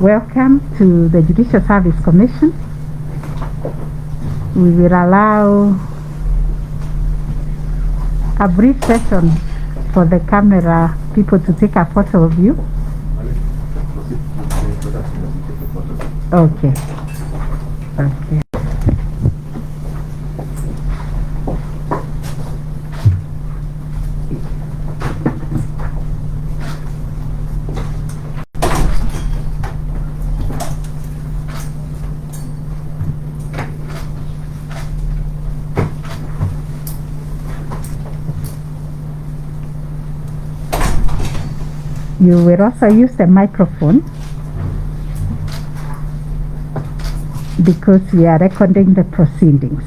welcome to the Judicial Service Commission. We will allow a brief session for the camera people to take a photo of you. Okay. Okay. You will also use the microphone because we are recording the proceedings.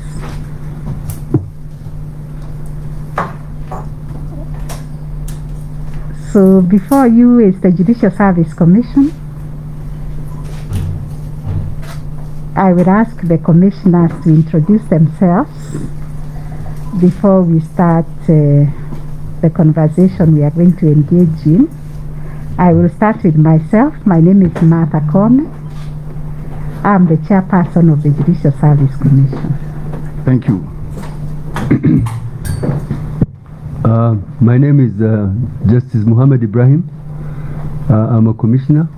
So before you is the Judicial Service Commission. I will ask the commissioners to introduce themselves before we start the conversation we are going to engage in. I will start with myself. My name is Martha Kome. I'm the chairperson of the Judicial Service Commission. Thank you. My name is Justice Muhammad Ibrahim. I'm a commissioner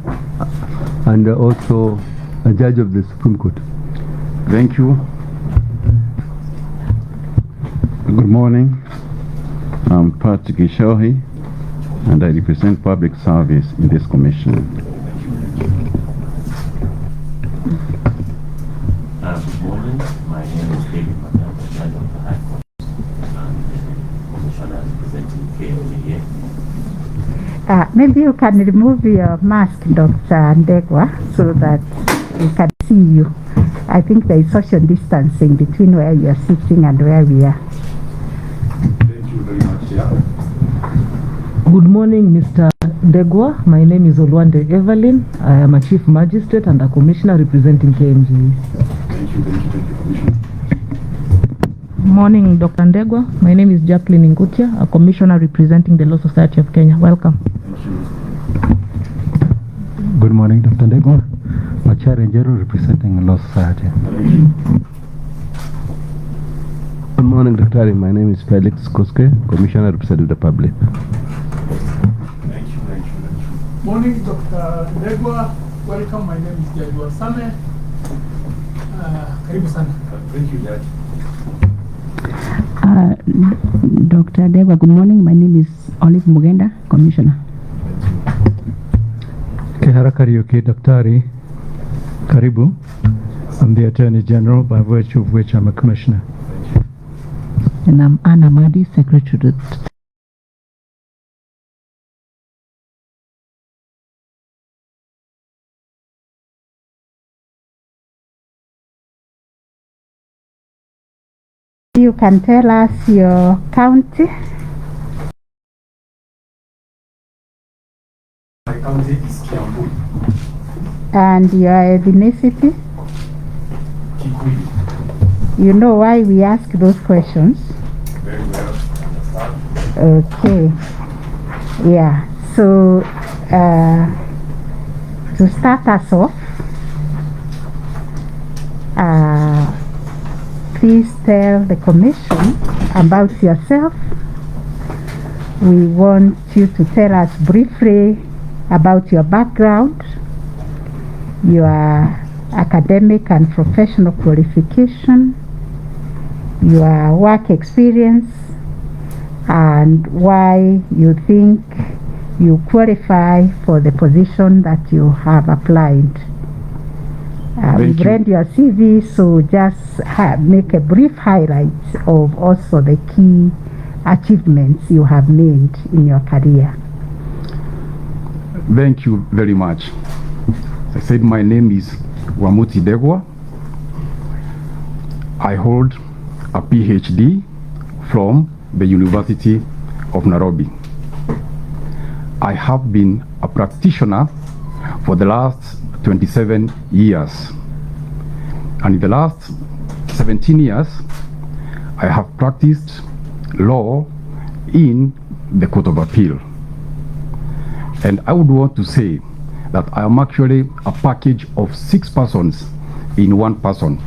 and also a judge of the Supreme Court. Thank you. Good morning. I'm Patrick Ishohi, and I represent public service in this commission. Good morning. My name is David Madam, Judge of the High Court, and the Commissioner representing KMDA. Maybe you can remove your mask, Dr. NDEGWA, so that we can see you. I think there is social distancing between where you are sitting and where we are. Thank you very much. Yeah. Good morning, Mr. NDEGWA. My name is Olwande Evelyn. I am a Chief Magistrate and a Commissioner representing KMG. Thank you, Commissioner. Morning, Dr. NDEGWA. My name is Jacqueline Ngutia, a Commissioner representing the Law Society of Kenya. Welcome. Thank you. Good morning, Dr. NDEGWA. Machar Njero representing the Law Society. Thank you. Good morning, Dr. Ali. My name is Felix Koske, Commissioner representing the public. Thank you. Morning, Dr. NDEGWA. Welcome. My name is Jadwa Same. Karibu sana. Thank you, Judge. Dr. NDEGWA, good morning. My name is Olive Mugenda, Commissioner. Kehara Kariuki, Daktari Karibu. I'm the Attorney General, by virtue of which I'm a Commissioner. And I'm Anna Madi, Secretary. You can tell us your county. My county is Kiambu. And your ethnicity. Kikuyu. You know why we ask those questions? Very well. Okay. Yeah. So to start us off, please tell the commission about yourself. We want you to tell us briefly about your background, your academic and professional qualification, your work experience, and why you think you qualify for the position that you have applied. We've read your CV, so just make a brief highlight of also the key achievements you have made in your career. Thank you very much. I said my name is WAMUTI NDEGWA. I hold a PhD from the University of Nairobi. I have been a practitioner for the last 27 years. And in the last 17 years, I have practiced law in the Court of Appeal. And I would want to say that I am actually a package of 6 persons in one person.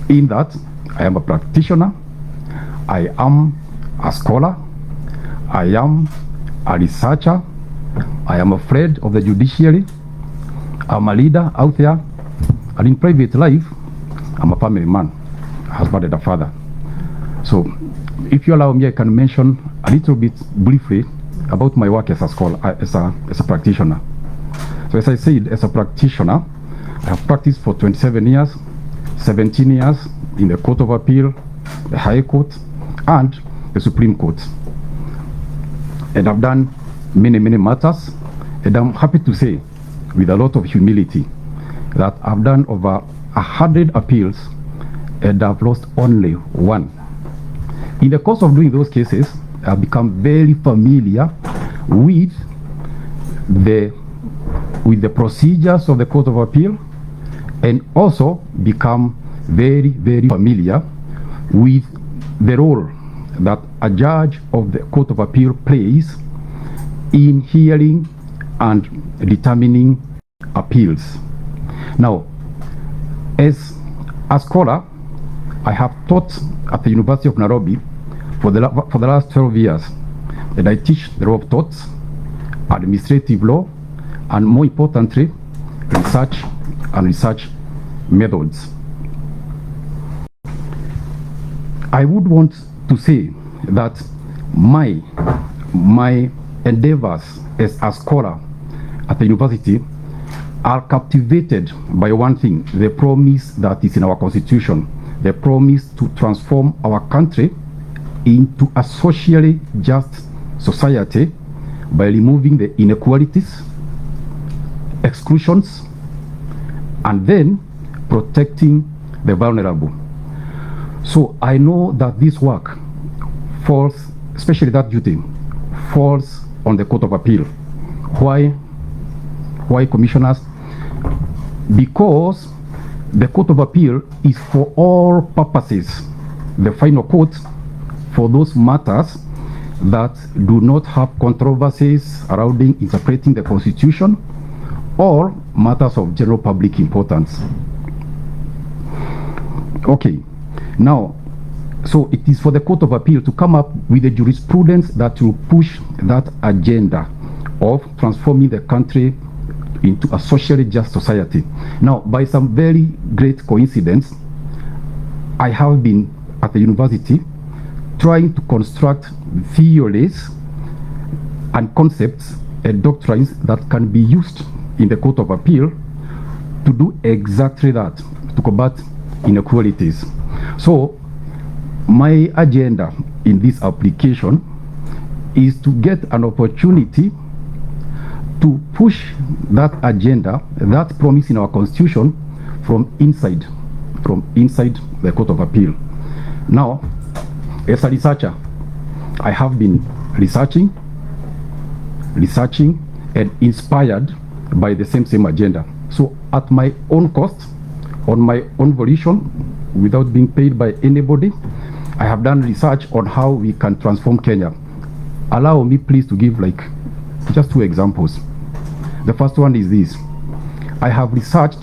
In that, I am a practitioner, I am a scholar, I am a researcher, I am a friend of the judiciary, I'm a leader out there, and in private life, I'm a family man, a husband and a father. So, if you allow me, I can mention a little bit briefly about my work as a scholar, as a practitioner. So, as I said, as a practitioner, I have practiced for 27 years, 17 years in the Court of Appeal, the High Court, and the Supreme Court. And I've done many matters, and I'm happy to say, with a lot of humility, that I've done over 100 appeals, and I've lost only 1. In the course of doing those cases, I've become very familiar with the procedures of the Court of Appeal, and also become very familiar with the role that a judge of the Court of Appeal plays in hearing and determining appeals. Now, as a scholar, I have taught at the University of Nairobi for the last 12 years, and I teach the law of torts, administrative law, and more importantly, research and research methods. I would want to say that my endeavors as a scholar at the university are captivated by one thing, the promise that is in our constitution, the promise to transform our country into a socially just society by removing the inequalities, exclusions, and then protecting the vulnerable. So I know that this work falls, especially that duty, falls on the Court of Appeal. Why, commissioners? Because the Court of Appeal is for all purposes the final court for those matters that do not have controversies surrounding interpreting the Constitution or matters of general public importance. Okay, now, so it is for the Court of Appeal to come up with a jurisprudence that will push that agenda of transforming the country into a socially just society. Now, by some very great coincidence, I have been at the university trying to construct theories and concepts and doctrines that can be used in the Court of Appeal to do exactly that, to combat inequalities. So, my agenda in this application is to get an opportunity to push that agenda, that promise in our Constitution, from inside the Court of Appeal. Now, as a researcher, I have been researching and inspired by the same agenda. So at my own cost, on my own volition, without being paid by anybody, I have done research on how we can transform Kenya. Allow me please to give like just 2 examples. The first one is this. I have researched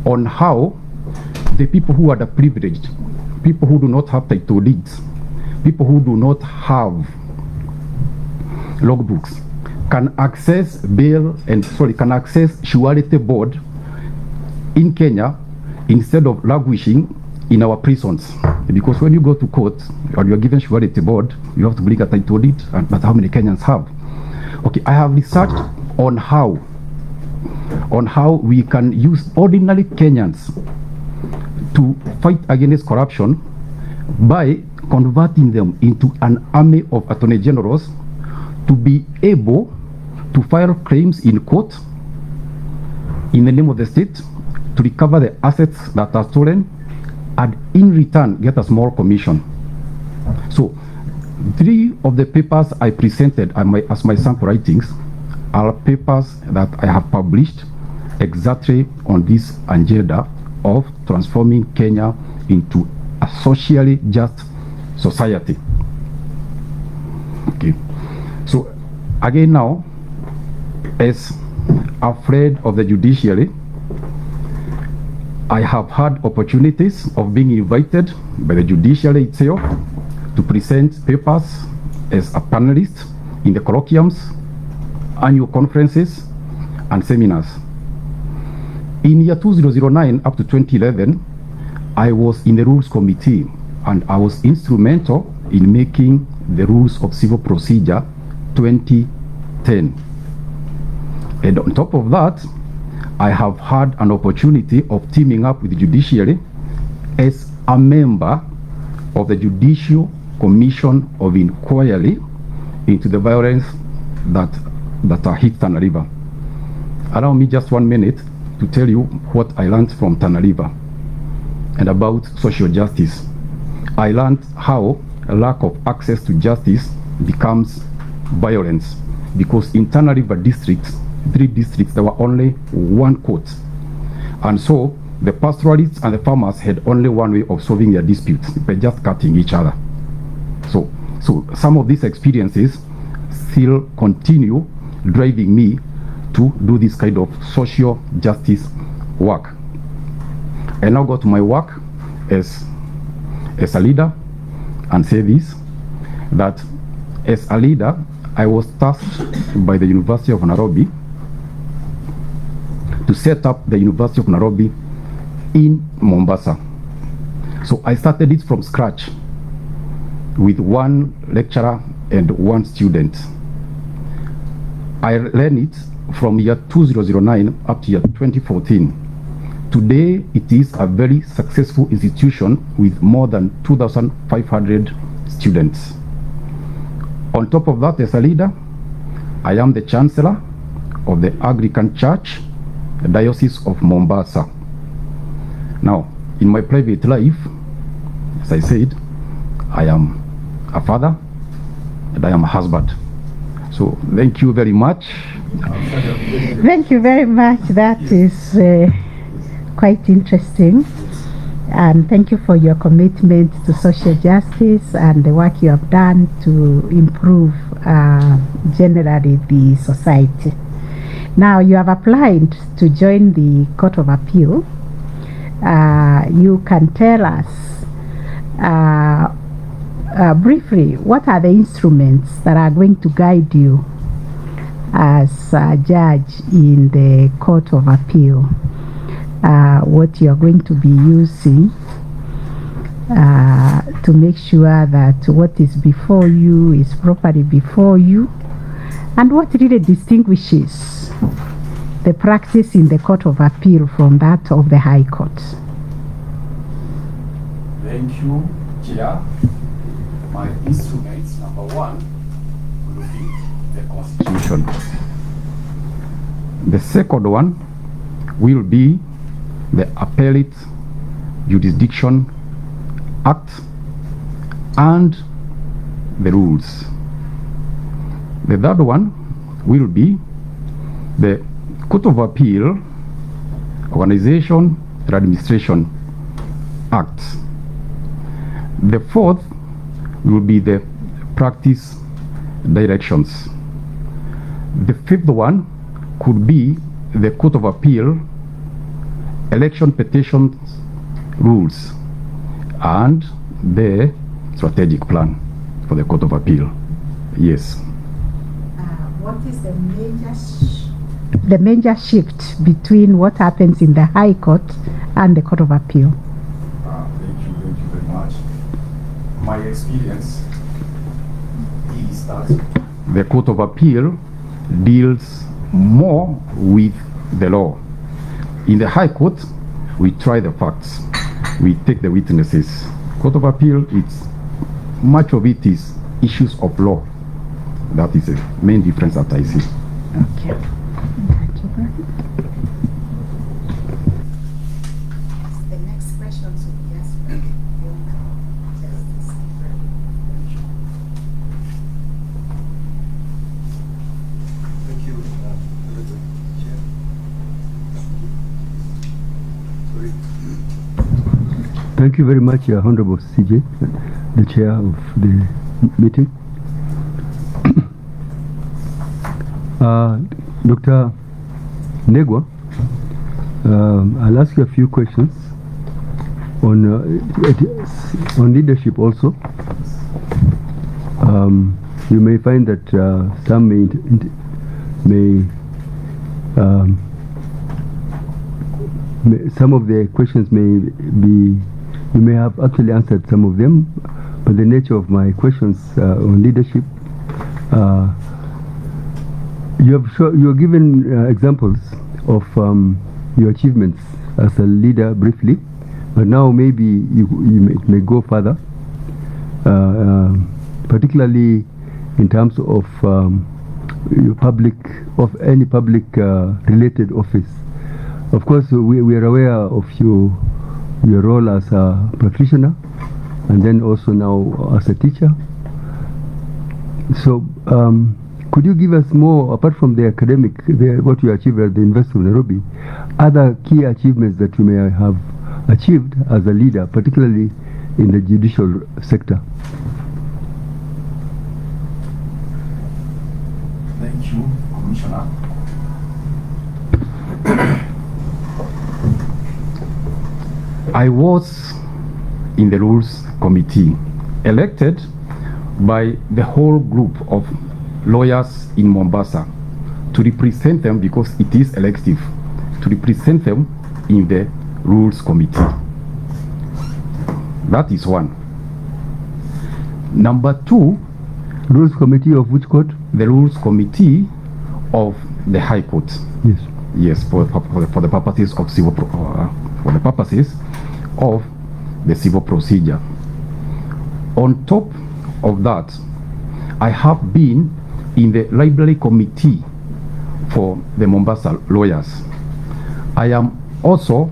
on how the people who are the privileged, people who do not have title deeds, people who do not have logbooks, can access can access surety board in Kenya instead of languishing in our prisons. Because when you go to court or you are given surety board, you have to bring a title deed, and that's how many Kenyans have. Okay, I have researched on how we can use ordinary Kenyans to fight against corruption by converting them into an army of attorney generals to be able to file claims in court in the name of the state to recover the assets that are stolen and in return get a small commission. So 3 of the papers I presented as my sample writings are papers that I have published exactly on this agenda of transforming Kenya into a socially just society. Okay. So again now, as afraid of the judiciary. I have had opportunities of being invited by the judiciary itself to present papers as a panelist in the colloquiums, annual conferences, and seminars. In year 2009 up to 2011, I was in the Rules Committee, and I was instrumental in making the Rules of Civil Procedure 2010. And on top of that, I have had an opportunity of teaming up with the judiciary as a member of the Judicial Commission of Inquiry into the violence that hit Tana River. Allow me just 1 minute to tell you what I learned from Tana River and about social justice. I learned how a lack of access to justice becomes violence, because in Tana River districts, 3 districts, there were only 1 court. And so the pastoralists and the farmers had only one way of solving their disputes, by just cutting each other. So some of these experiences still continue driving me to do this kind of social justice work. I now go to my work as a leader and say this, that as a leader, I was tasked by the University of Nairobi to set up the University of Nairobi in Mombasa. So I started it from scratch with 1 lecturer and 1 student. I ran it from year 2009 up to year 2014. Today, it is a very successful institution with more than 2,500 students. On top of that, as a leader, I am the Chancellor of the Anglican Church, the Diocese of Mombasa. Now, in my private life, as I said, I am a father and I am a husband. So, thank you very much. Thank you very much. That is quite interesting. And thank you for your commitment to social justice and the work you have done to improve generally the society. Now you have applied to join the Court of Appeal. You can tell us briefly what are the instruments that are going to guide you as a judge in the Court of Appeal. What you are going to be using to make sure that what is before you is properly before you, and what really distinguishes the practice in the Court of Appeal from that of the High Court. Thank you, Chair. My instruments, number 1, will be the Constitution. The second one will be the Appellate Jurisdiction Act and the rules. The third one will be the Court of Appeal Organization and Administration Act. The fourth will be the practice directions. The fifth one could be the Court of Appeal election petitions rules and the strategic plan for the Court of Appeal. Yes. What is the major shift between what happens in the High Court and the Court of Appeal? Thank you very much. My experience is that the Court of Appeal deals more with the law. In the High Court, we try the facts, we take the witnesses. Court of Appeal, much of it is issues of law. That is the main difference that I see. Okay. Thank you. The next question should be asked by Justice. Thank you, Chair. Thank you very much, Honorable CJ, the chair of the meeting. Dr. NDEGWA, I'll ask you a few questions on leadership also. You may find that some some of the questions may be, you may have actually answered some of them, but the nature of my questions on leadership, you have given examples of your achievements as a leader briefly, but now maybe you may go further, particularly in terms of any public related office. Of course, we are aware of your role as a practitioner, and then also now as a teacher. So, could you give us more, apart from the academic, what you achieved at the University of Nairobi, other key achievements that you may have achieved as a leader, particularly in the judicial sector? Thank you, Commissioner. I was in the Rules Committee, elected by the whole group of lawyers in Mombasa to represent them, because it is elective, to represent them in the Rules Committee. That is one. Number two, Rules Committee of which court? The Rules Committee of the High Court. Yes. Yes, for the purposes of civil of the civil procedure. On top of that, I have been in the Library Committee for the Mombasa lawyers. I am also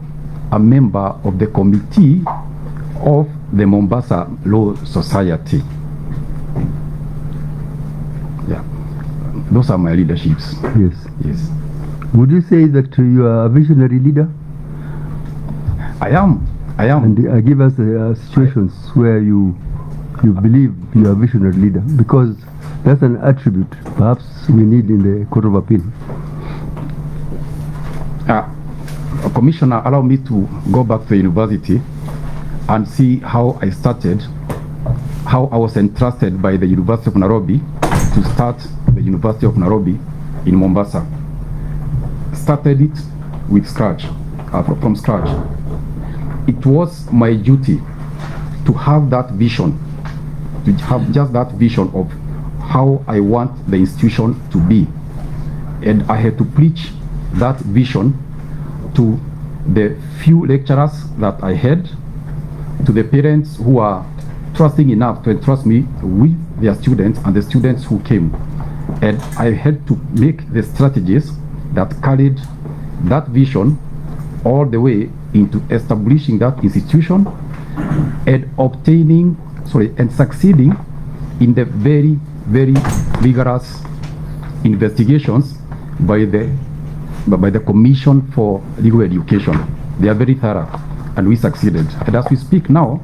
a member of the Committee of the Mombasa Law Society. Yeah, those are my leaderships. Yes. Yes. Would you say that you are a visionary leader? I am. And give us situations where you believe you are a visionary leader, because that's an attribute perhaps we need in the Court of Appeal. Commissioner, allow me to go back to the university and see how I started, how I was entrusted by the University of Nairobi to start the University of Nairobi in Mombasa. Started it with scratch, from scratch. It was my duty to have that vision, to have just that vision of how I want the institution to be. And I had to preach that vision to the few lecturers that I had, to the parents who are trusting enough to entrust me with their students, and the students who came. And I had to make the strategies that carried that vision all the way into establishing that institution and succeeding in the very, very rigorous investigations by the Commission for Legal Education. They are very thorough, and we succeeded. And as we speak now,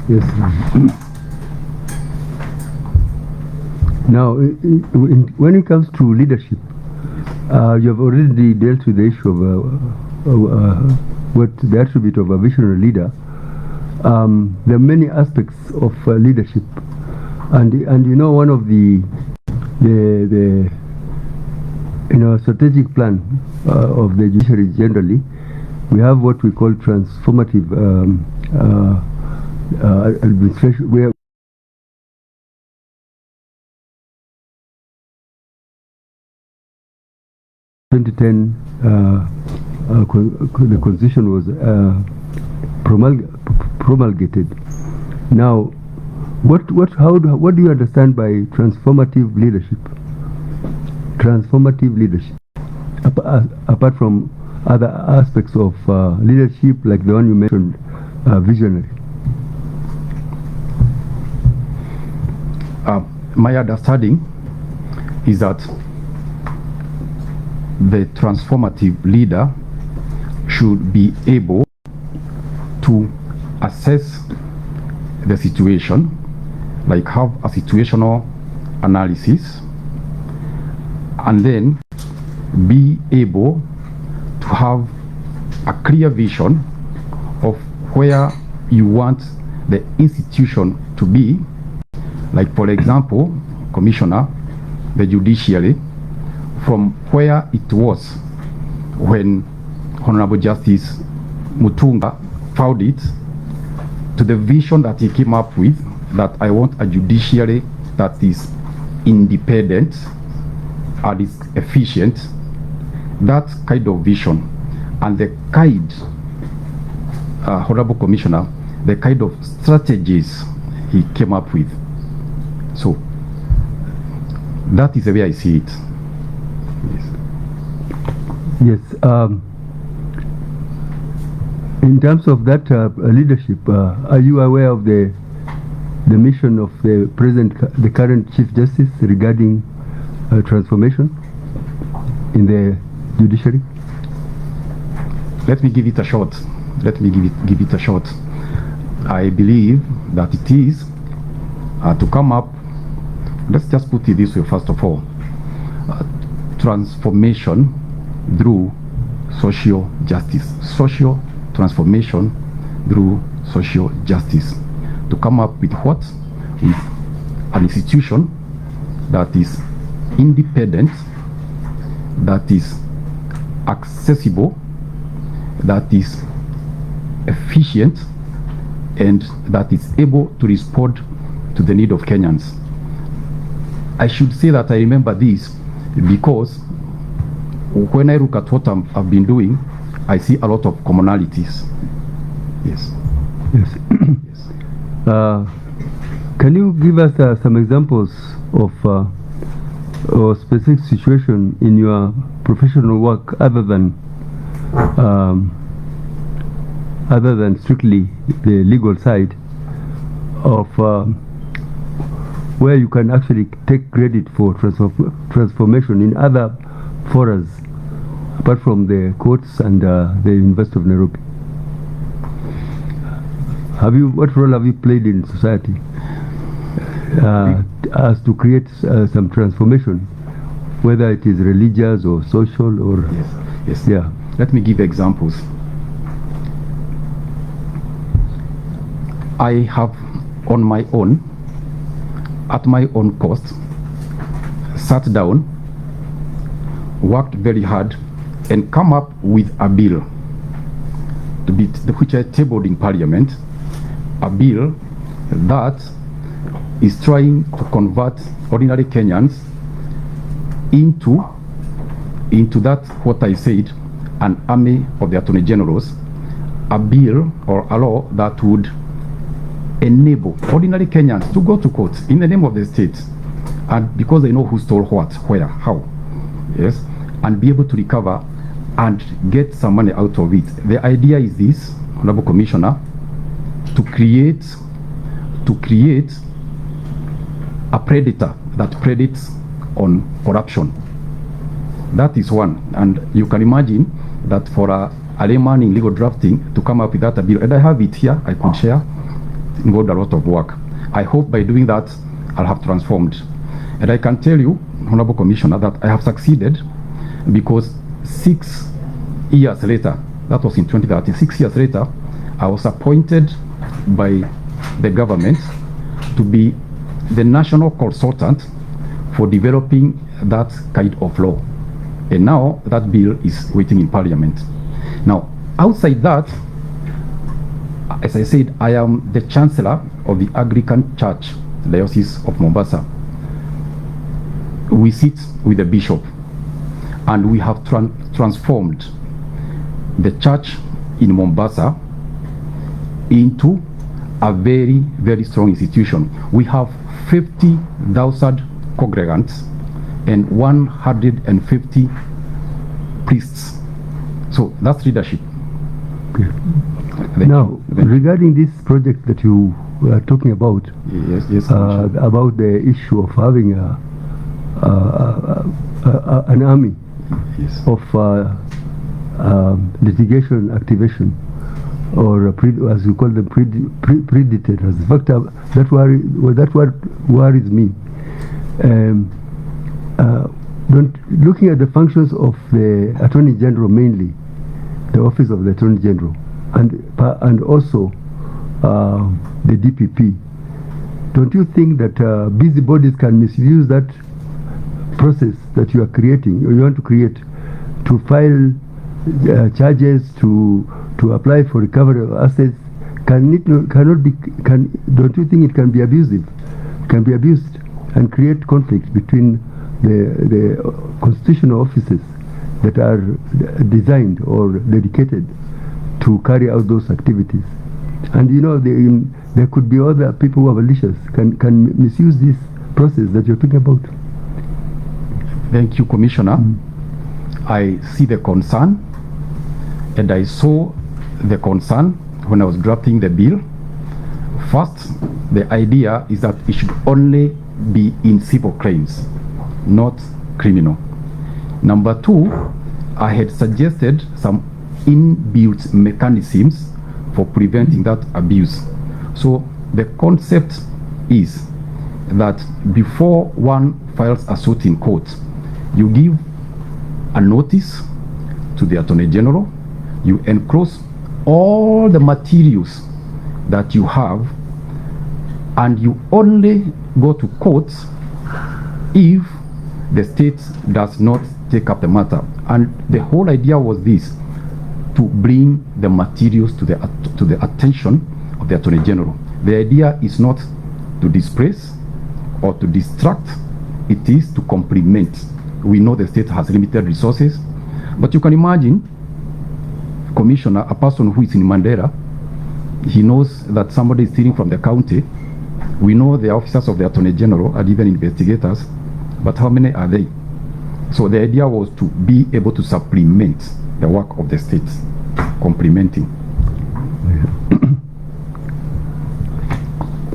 yes. Now, when it comes to leadership, you have already dealt with the issue of what the attribute of a visionary leader. There are many aspects of leadership, and you know, one of the strategic plan of the judiciary generally, we have what we call transformative administration, where 2010 the constitution was promulgated. Now, what do you understand by transformative leadership? Transformative leadership, apart from other aspects of leadership, like the one you mentioned, visionary. My understanding is that the transformative leader should be able to assess the situation, like have a situational analysis, and then be able to have a clear vision of where you want the institution to be. Like, for example, Commissioner, the judiciary, from where it was when Honorable Justice Mutunga found it, to the vision that he came up with, that I want a judiciary that is independent and is efficient, that kind of vision, and the kind, Honorable Commissioner, the kind of strategies he came up with. So that is the way I see it. Yes. In terms of that leadership, are you aware of the mission of the current Chief Justice regarding transformation in the judiciary? Let me give it a shot. Give it a shot. I believe that it is to come up. Let's just put it this way. First of all, transformation through social justice. Social transformation through social justice. To come up with what? With an institution that is independent, that is accessible, that is efficient, and that is able to respond to the need of Kenyans. I should say that I remember this because when I look at what I've been doing, I see a lot of commonalities. Yes. Yes. Yes. Can you give us some examples of a specific situation in your professional work other than strictly the legal side of where you can actually take credit for transformation in other forums apart from the courts and the University of Nairobi? What role have you played in society as to create some transformation, whether it is religious or social or? Yes. Yeah. Let me give examples. I have on my own, at my own cost, sat down, worked very hard, and come up with a bill which I tabled in Parliament, a bill that is trying to convert ordinary Kenyans into that, what I said, an army of the Attorney Generals, a bill or a law that would enable ordinary Kenyans to go to court in the name of the state, and because they know who stole what, where, how, yes, and be able to recover and get some money out of it. The idea is this, Honorable Commissioner, to create a predator that predates on corruption. That is one, and you can imagine that for a layman in legal drafting to come up with that bill, and I have it here, I could share, it involved a lot of work. I hope by doing that I'll have transformed, and I can tell you, Honorable Commissioner, that I have succeeded, because 6 years later, that was in 2013, 6 years later, I was appointed by the government to be the national consultant for developing that kind of law. And now that bill is waiting in Parliament. Now, outside that, as I said, I am the Chancellor of the Anglican Church, Diocese of Mombasa. We sit with the Bishop, and we have transformed the church in Mombasa into a very, very strong institution. We have 50,000 congregants and 150 priests. So that's leadership. Now, regarding this project that you were talking about, yes, about the issue of having an army Yes. of litigation activation, or as we call them, predators. In fact, that worries me. Looking at the functions of the Attorney General, mainly the Office of the Attorney General, and also the DPP, don't you think that busybodies can misuse that process that you are creating, or you want to create, to file charges, to apply for recovery of assets? Don't you think it can be abusive? Can be abused and create conflict between the constitutional offices that are designed or dedicated to carry out those activities? And you know, there could be other people who are malicious, can misuse this process that you're talking about. Thank you, Commissioner. I see the concern, and I saw the concern when I was drafting the bill. First, the idea is that it should only be in civil claims, not criminal. Number two, I had suggested some inbuilt mechanisms for preventing that abuse. So the concept is that before one files a suit in court, you give a notice to the Attorney General, you enclose all the materials that you have, and you only go to court if the state does not take up the matter. And the whole idea was this: to bring the materials to the attention of the Attorney General. The idea is not to displace or to distract, it is to complement. We know the state has limited resources, but you can imagine, Commissioner, a person who is in Mandera, he knows that somebody is stealing from the county. We know the officers of the Attorney General and even investigators, but how many are they? So the idea was to be able to supplement the work of the state, complementing.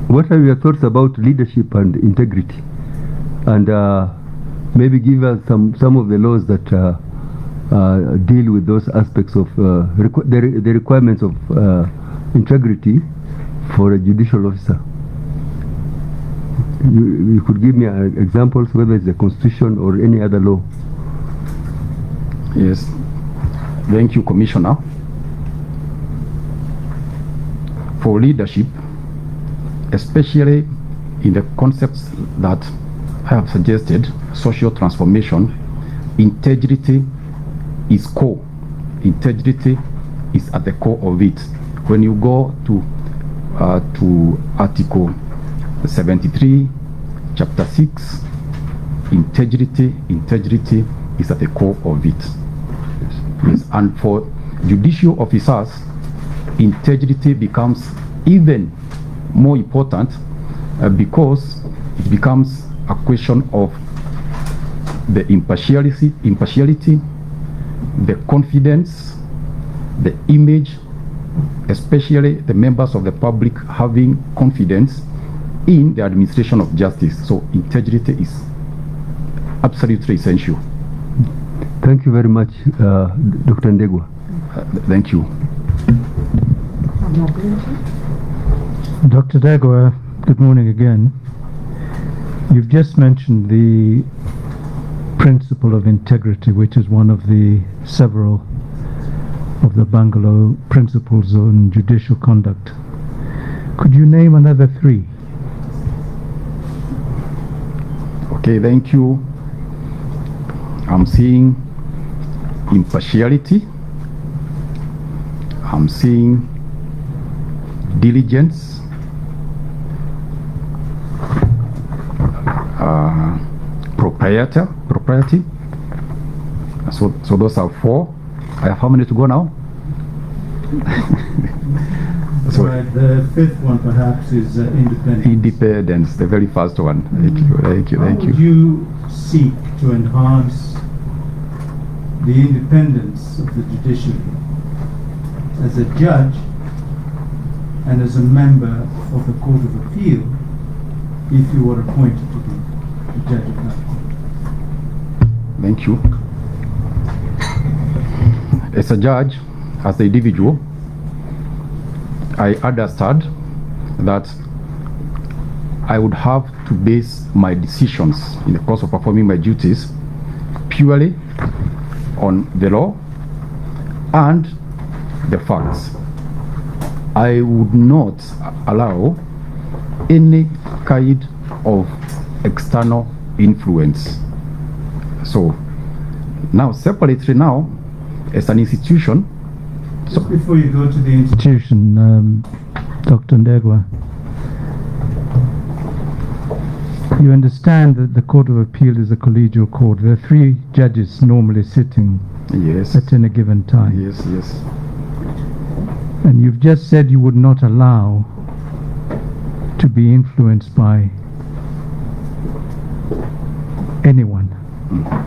What are your thoughts about leadership and integrity? And maybe give us some of the laws that deal with those aspects of the requirements of integrity for a judicial officer. You could give me examples, whether it's the Constitution or any other law. Yes. Thank you, Commissioner. For leadership, especially in the concepts that I have suggested, social transformation, integrity is core. Integrity is at the core of it. When you go to Article 73, Chapter 6, integrity is at the core of it. Yes. And for judicial officers, integrity becomes even more important because it becomes a question of the impartiality, the confidence, the image, especially the members of the public having confidence in the administration of justice. So integrity is absolutely essential. Thank you very much, Dr. NDEGWA. Thank you. Dr. NDEGWA, good morning again. You've just mentioned the principle of integrity, which is one of the several of the Bangalore principles on judicial conduct. Could you name another three? Okay, thank you. I'm seeing impartiality. I'm seeing diligence. Propriety. So those are four. I have how many to go now? So the fifth one perhaps is independence. Independence, the very first one. Thank you. How would you seek to enhance the independence of the judiciary as a judge and as a member of the Court of Appeal if you were appointed to be the judge of that court? Thank you. as a judge, as an individual, I understood that I would have to base my decisions in the course of performing my duties purely on the law and the facts. I would not allow any kind of external influence. So now, separately now, as an institution. So before you go to the institution, Dr. NDEGWA, you understand that the Court of Appeal is a collegial court. There are 3 judges normally sitting at any given time. Yes, yes. And you've just said you would not allow to be influenced by anyone.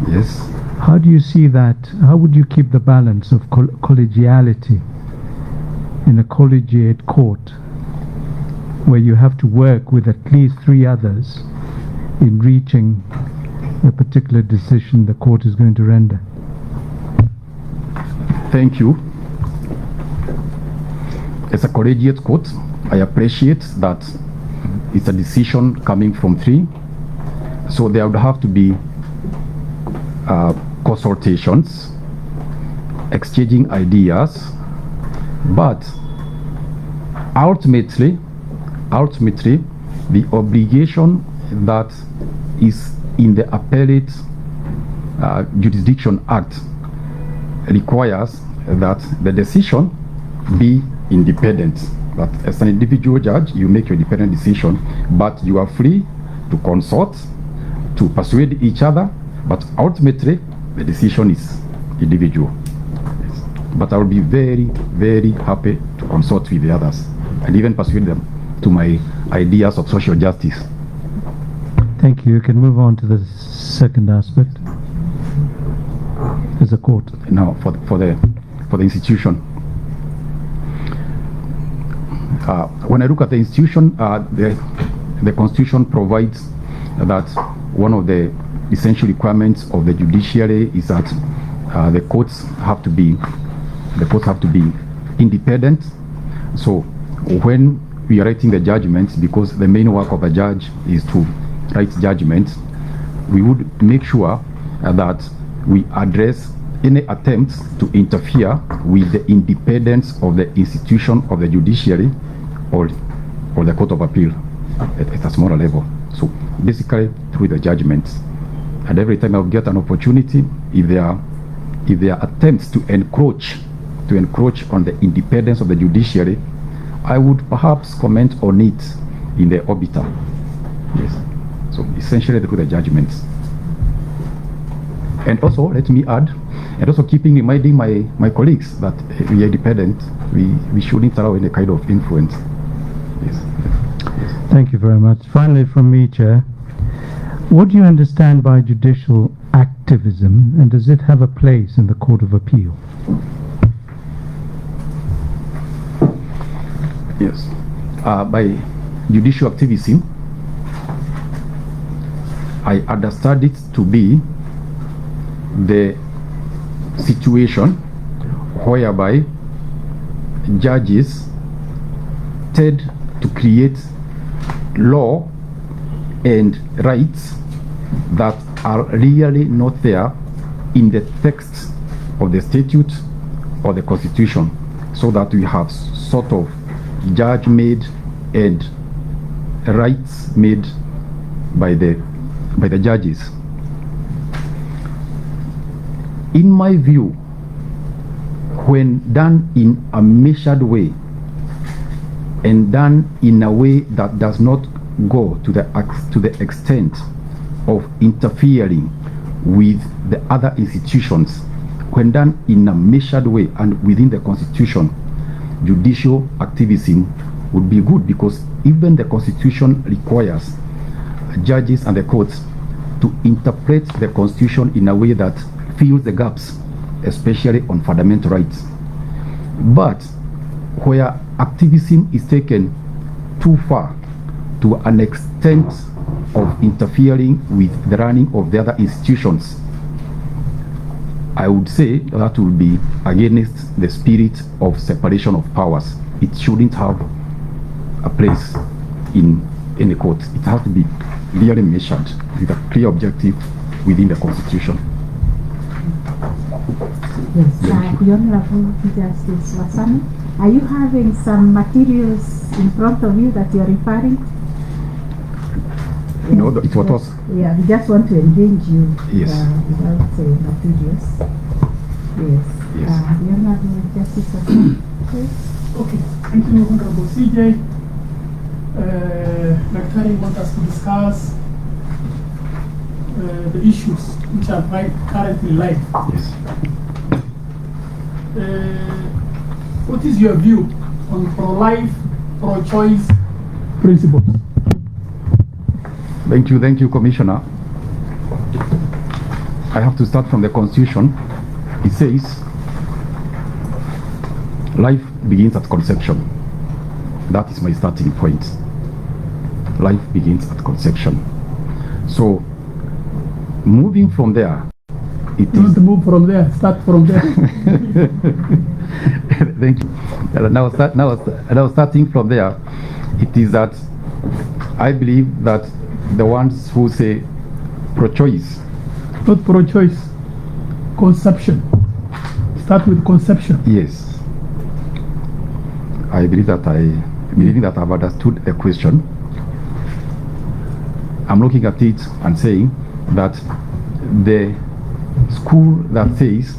Yes. How do you see that? How would you keep the balance of collegiality in a collegiate court where you have to work with at least 3 others in reaching the particular decision the court is going to render? Thank you. As a collegiate court, I appreciate that it's a decision coming from 3. So there would have to be consultations, exchanging ideas, but ultimately the obligation that is in the Appellate Jurisdiction Act requires that the decision be independent. That as an individual judge, you make your independent decision, but you are free to consult, to persuade each other, but ultimately the decision is individual. Yes. But I will be very, very happy to consult with the others and even persuade them to my ideas of social justice. Thank you. You can move on to the second aspect. As a court. Now, for the institution. When I look at the institution, the Constitution provides that one of the essential requirements of the judiciary is that the courts have to be independent. So when we are writing the judgments, because the main work of a judge is to write judgments, we would make sure that we address any attempts to interfere with the independence of the institution of the judiciary or the Court of Appeal at a smaller level. So basically through the judgments. And every time I'll get an opportunity, if there are attempts to encroach on the independence of the judiciary, I would perhaps comment on it in the obiter. Yes. So essentially through the judgments. And also, let me add, and also reminding my colleagues that we are independent, we shouldn't allow any kind of influence. Yes. Thank you very much. Finally, from me, Chair, what do you understand by judicial activism, and does it have a place in the Court of Appeal? Yes. By judicial activism, I understand it to be the situation whereby judges tend to create law and rights that are really not there in the text of the statute or the Constitution, so that we have sort of judge-made and rights made by the judges. In my view, when done in a measured way and done in a way that does not go to the extent of interfering with the other institutions, when done in a measured way and within the Constitution, judicial activism would be good, because even the Constitution requires judges and the courts to interpret the Constitution in a way that fills the gaps, especially on fundamental rights. But where activism is taken too far, to an extent of interfering with the running of the other institutions, I would say that will be against the spirit of separation of powers. It shouldn't have a place in any court. It has to be clearly measured with a clear objective within the Constitution. Yes, the Honorable Justice Wasami, are you having some materials in front of you that you are referring to? No, it was. Yeah, we just want to engage you. Yes. Without materials. Yes. Yes. The Honorable Justice Wasami, please. Okay, thank you, Honorable CJ. Daktari wants us to discuss the issues which are currently live. Yes. What is your view on pro-life, pro-choice principles? Thank you, Commissioner. I have to start from the Constitution. It says, life begins at conception. That is my starting point. Life begins at conception. So, moving from there, it Don't move from there, start from there. Thank you. Now starting from there, it is that I believe that the ones who say pro-choice. Not pro-choice, conception. Start with conception. Yes. I believe that I've understood the question. I'm looking at it and saying that the school that says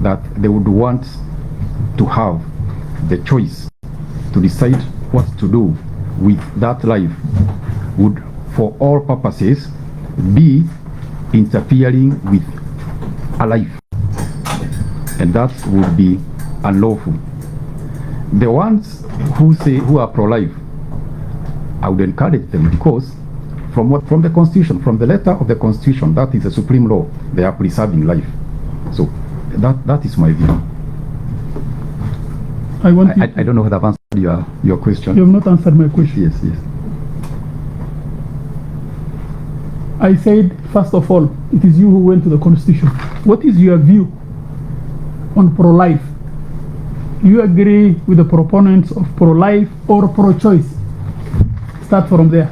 that they would want to have the choice to decide what to do with that life would, for all purposes, be interfering with a life, and that would be unlawful. The ones who are pro-life, I would encourage them, because from the Constitution, from the letter of the Constitution, that is the supreme law, they are preserving life. So that is my view. I don't know whether I've answered your question. You have not answered my question. Yes. I said, first of all, it is you who went to the Constitution. What is your view on pro-life? Do you agree with the proponents of pro-life or pro-choice? Start from there,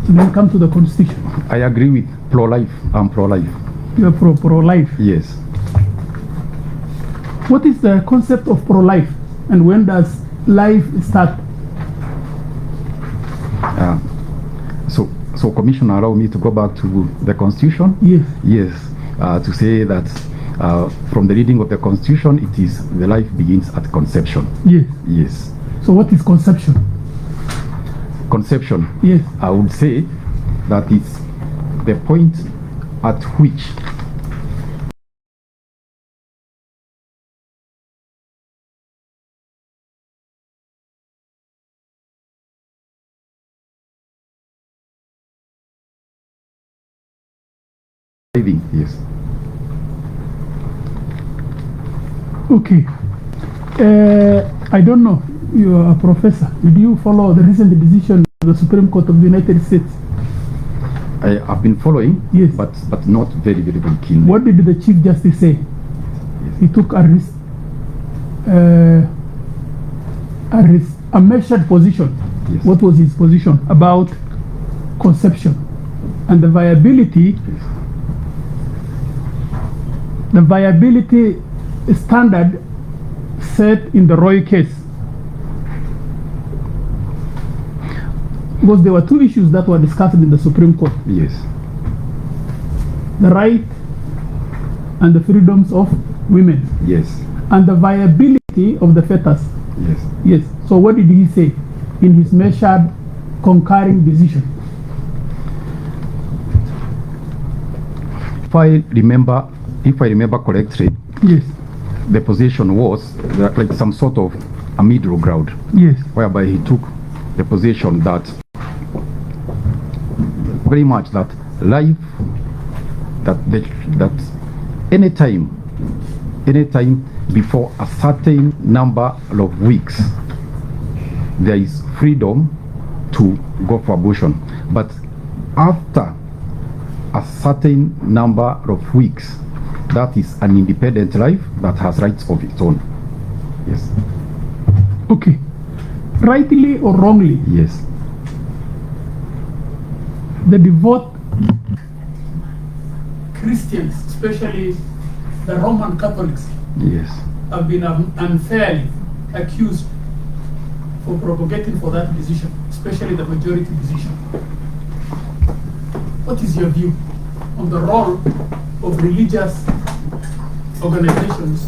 and then come to the Constitution. I agree with pro-life. I'm pro-life. You are pro-life? Yes. What is the concept of pro-life, and when does life start? So Commissioner, allow me to go back to the Constitution? Yes. Yes, to say that from the reading of the Constitution, it is the life begins at conception. Yes. So what is conception? Conception? Yes. I would say that it's the point at which yes. Okay. I don't know. You are a professor. Did you follow the recent decision of the Supreme Court of the United States? I have been following, yes, but not very, very, very keenly. What did the Chief Justice say? Yes. He took a measured position. Yes. What was his position about conception and the viability? Yes. The viability standard set in the Roy case. Because there were two issues that were discussed in the Supreme Court. Yes. The right and the freedoms of women. Yes. And the viability of the fetus. Yes. Yes. So what did he say in his measured concurring decision? If I remember correctly, yes, the position was like some sort of a middle ground. Yes. Whereby he took the position that very much that life, that any time before a certain number of weeks, there is freedom to go for abortion. But after a certain number of weeks, that is an independent life that has rights of its own. Yes. Okay. Rightly or wrongly, Yes. the devout Christians, especially the Roman Catholics, Yes. have been unfairly accused for propagating for that decision, especially the majority decision. What is your view on the role of religious organizations